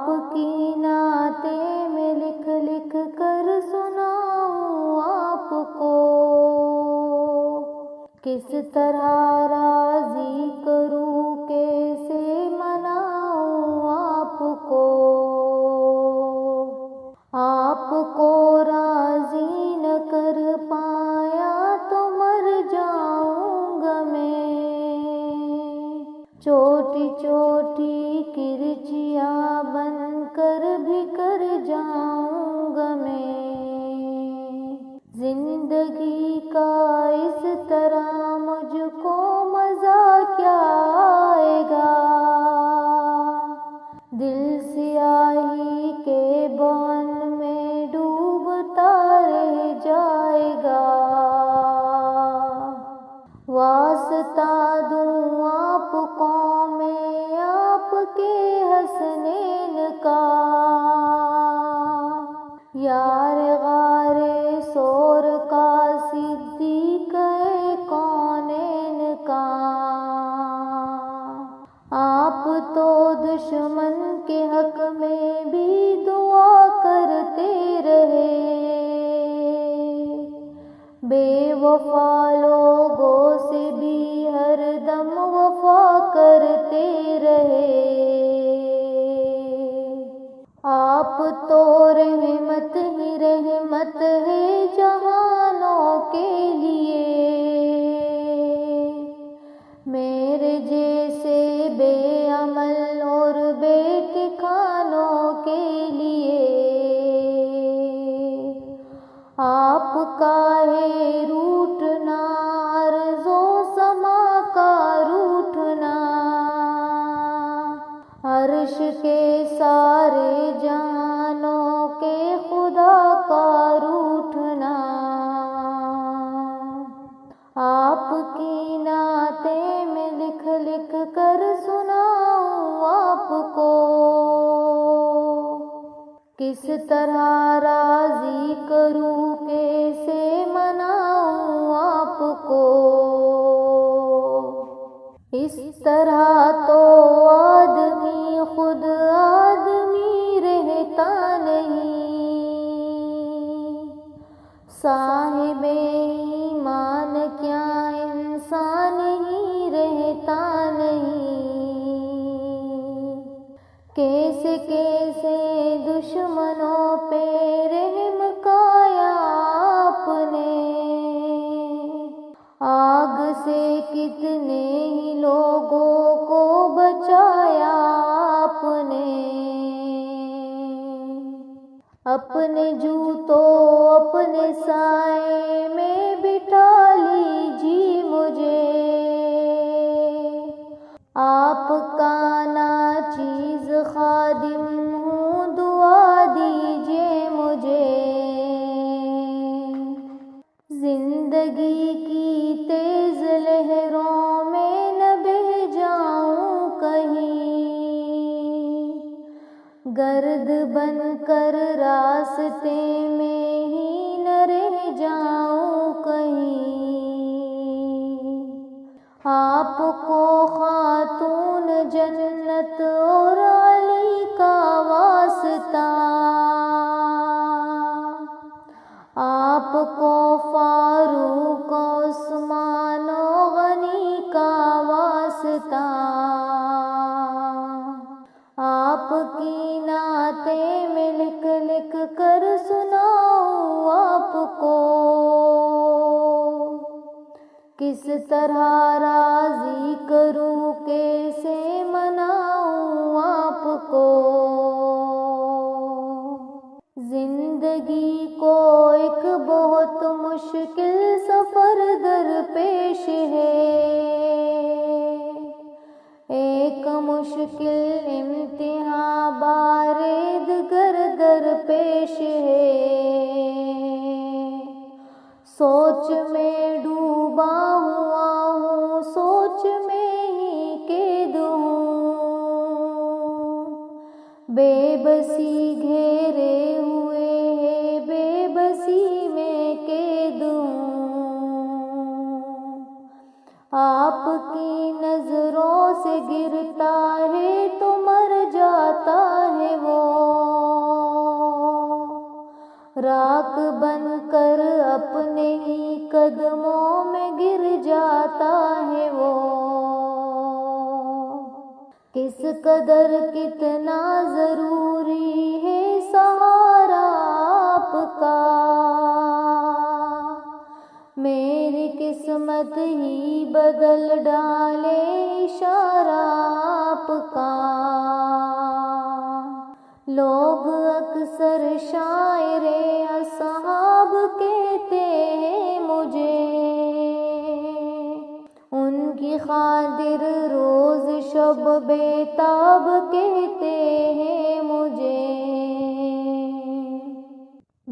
آپ کی نعتیں میں لکھ لکھ کر سناؤں آپ کو، کس طرح راضی کروں کیسے مناؤں آپ کو، آپ کو راضی نہ کر پایا تو مر جاؤں گا میں، چھوٹی چھوٹی کرچیاں بن کر بکھر جاؤں گا میں، زندگی کا اس طرح مجھ کو مزہ کیا آئے گا، دل سیاہی کے بن میں ڈوبتا رہ جائے گا، واسطہ دوں آپ کو میں آپ کے حسنین کا، یار غار سور کا صدیق کونین کا، آپ تو دشمن کے حق میں بھی دعا کرتے رہے، بے وفا لوگوں سے بھی ہر دم وفا کرتے رہے، آپ تو رحمت ہی رحمت ہے جہانوں کے لیے، میرے جیسے بے عمل اور بے ٹھکانوں کے لیے، آپ کا ہے روٹنا عرض و سما کا روٹنا، عرش کے سارے جہانوں کے خدا کا روٹنا، آپ کی نعتیں میں لکھ لکھ کر سناؤں آپ کو، کس طرح راضی کروں کیسے مناؤں آپ کو، اس طرح تو آدمی خود آدمی رہتا نہیں، صاحب ایمان کیا انسان ہی رہتا نہیں، کیسے کیسے دشمنوں پہ رحم کایا آپ نے، آگ سے کتنے ہی لوگوں کو بچایا آپ نے، اپنے جوتوں اپنے سائے میں بٹھا لیجیے مجھے، آپ کا ناچیز خادم ہوں دعا دیجیے مجھے، زندگی کی تیز لہروں میں نہ بہہ جاؤں کہیں، گرد بن کر راستے میں ہی نہ رہ جاؤں کہیں، آپ کو خاتون جنت اور علی کا واسطہ، آپ کو فاروق عثمان و غنی کا واسطہ، آپ کی نعتیں میں لکھ لکھ کر سناؤں آپ کو، کس طرح راضی کروں کیسے مناؤں آپ کو، زندگی کو ایک بہت مشکل سفر درپیش ہے، ایک مشکل امتحان بارید گر درپیش ہے، سوچ میں ڈوبا ہوا ہوں سوچ میں ہی قید ہوں، بے بسی گھیرے ہوئے ہے بے بسی میں قید ہوں، آپ کی نظروں سے گرتا ہے تو مر جاتا ہے وہ، راکھ بن کر اپنے ہی قدموں میں گر جاتا ہے وہ، کس قدر کتنا ضروری ہے سہارا آپ کا، میری قسمت ہی بدل ڈالے اشارہ آپ کا۔ لوگ اکثر شاعر اصحاب کہتے ہیں مجھے، ان کی خاطر روز شب بیتاب کہتے ہیں مجھے،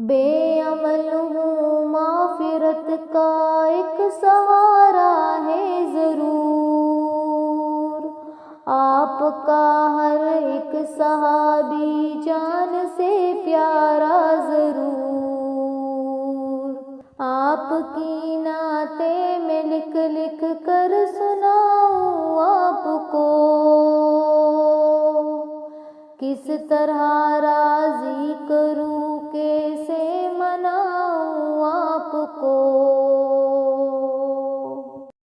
بے عمل ہوں مغفرت کا ایک سہارا ہے ضرور، آپ کا ہر ایک صحابی جان سے پیارا ضرور، آپ کی نعتیں میں لکھ لکھ کر